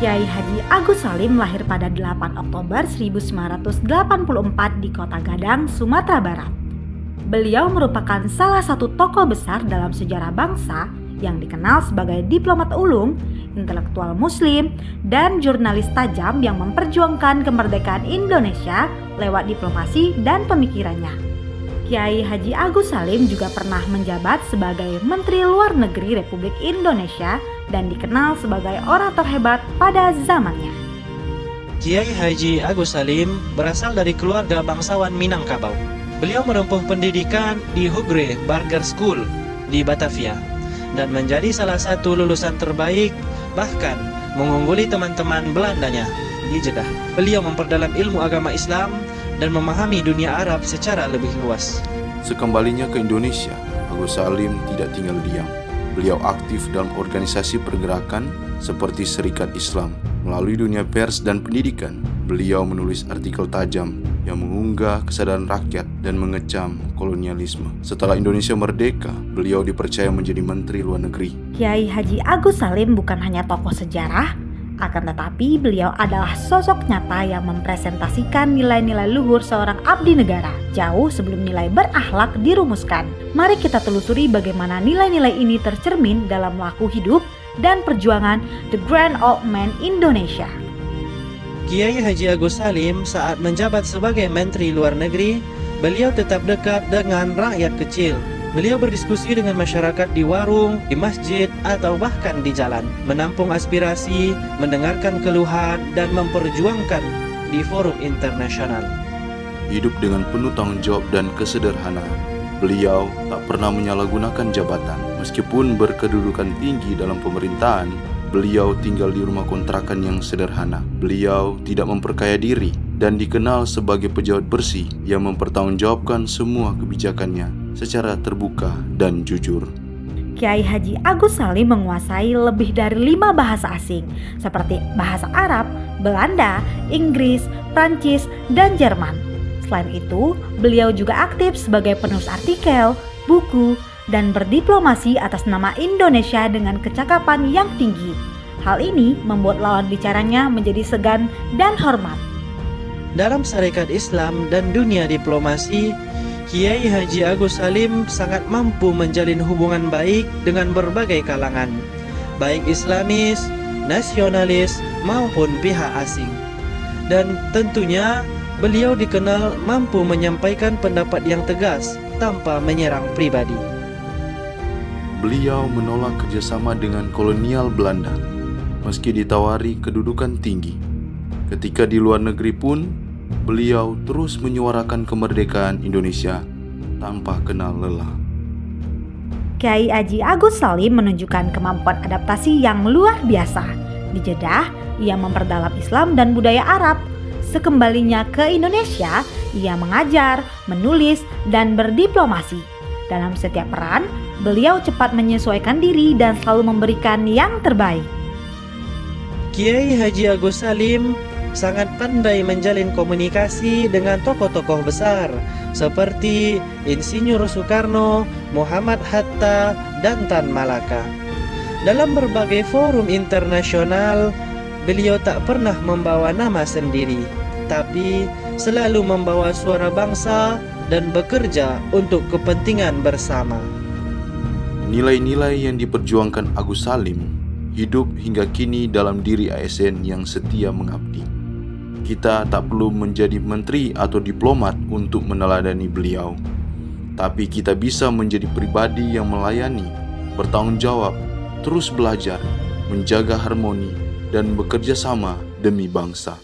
Kiai Haji Agus Salim lahir pada 8 Oktober 1984 di Kota Gadang, Sumatera Barat. Beliau merupakan salah satu tokoh besar dalam sejarah bangsa yang dikenal sebagai diplomat ulung, intelektual muslim, dan jurnalis tajam yang memperjuangkan kemerdekaan Indonesia lewat diplomasi dan pemikirannya. Kiai Haji Agus Salim juga pernah menjabat sebagai Menteri Luar Negeri Republik Indonesia dan dikenal sebagai orator hebat pada zamannya. Kiai Haji Agus Salim berasal dari keluarga bangsawan Minangkabau. Beliau menempuh pendidikan di Hugre Burger School di Batavia dan menjadi salah satu lulusan terbaik, bahkan mengungguli teman-teman Belandanya di Jeddah. Beliau memperdalam ilmu agama Islam dan memahami dunia Arab secara lebih luas. Sekembalinya ke Indonesia, Agus Salim tidak tinggal diam. Beliau aktif dalam organisasi pergerakan seperti Serikat Islam. Melalui dunia pers dan pendidikan, beliau menulis artikel tajam yang mengunggah kesadaran rakyat dan mengecam kolonialisme. Setelah Indonesia merdeka, beliau dipercaya menjadi Menteri Luar Negeri. Kiai Haji Agus Salim bukan hanya tokoh sejarah, akan tetapi beliau adalah sosok nyata yang mempresentasikan nilai-nilai luhur seorang abdi negara jauh sebelum nilai berakhlak dirumuskan. Mari kita telusuri bagaimana nilai-nilai ini tercermin dalam laku hidup dan perjuangan The Grand Old Man Indonesia. Kiai Haji Agus Salim saat menjabat sebagai Menteri Luar Negeri, beliau tetap dekat dengan rakyat kecil. Beliau berdiskusi dengan masyarakat di warung, di masjid, atau bahkan di jalan, menampung aspirasi, mendengarkan keluhan, dan memperjuangkan di forum internasional. Hidup dengan penuh tanggung jawab dan kesederhanaan. Beliau tak pernah menyalahgunakan jabatan. Meskipun berkedudukan tinggi dalam pemerintahan, beliau tinggal di rumah kontrakan yang sederhana. Beliau tidak memperkaya diri dan dikenal sebagai pejabat bersih yang mempertanggungjawabkan semua kebijakannya secara terbuka dan jujur. Kiai Haji Agus Salim menguasai lebih dari 5 bahasa asing seperti bahasa Arab, Belanda, Inggris, Prancis, dan Jerman. Selain itu, beliau juga aktif sebagai penulis artikel, buku, dan berdiplomasi atas nama Indonesia dengan kecakapan yang tinggi. Hal ini membuat lawan bicaranya menjadi segan dan hormat. Dalam Serikat Islam dan dunia diplomasi, Kiai Haji Agus Salim sangat mampu menjalin hubungan baik dengan berbagai kalangan, baik Islamis, nasionalis, maupun pihak asing. Dan tentunya beliau dikenal mampu menyampaikan pendapat yang tegas tanpa menyerang pribadi. Beliau menolak kerjasama dengan kolonial Belanda, meski ditawari kedudukan tinggi. Ketika di luar negeri pun, beliau terus menyuarakan kemerdekaan Indonesia tanpa kenal lelah. Kiai Haji Agus Salim menunjukkan kemampuan adaptasi yang luar biasa. Di Jeddah, ia memperdalam Islam dan budaya Arab. Sekembalinya ke Indonesia, ia mengajar, menulis, dan berdiplomasi. Dalam setiap peran, beliau cepat menyesuaikan diri dan selalu memberikan yang terbaik. Kiai Haji Agus Salim sangat pandai menjalin komunikasi dengan tokoh-tokoh besar seperti Insinyur Soekarno, Muhammad Hatta, dan Tan Malaka. Dalam berbagai forum internasional, beliau tak pernah membawa nama sendiri, tapi selalu membawa suara bangsa dan bekerja untuk kepentingan bersama. Nilai-nilai yang diperjuangkan Agus Salim hidup hingga kini dalam diri ASN yang setia mengabdi. Kita tak perlu menjadi menteri atau diplomat untuk meneladani beliau, tapi kita bisa menjadi pribadi yang melayani, bertanggung jawab, terus belajar, menjaga harmoni, dan bekerja sama demi bangsa.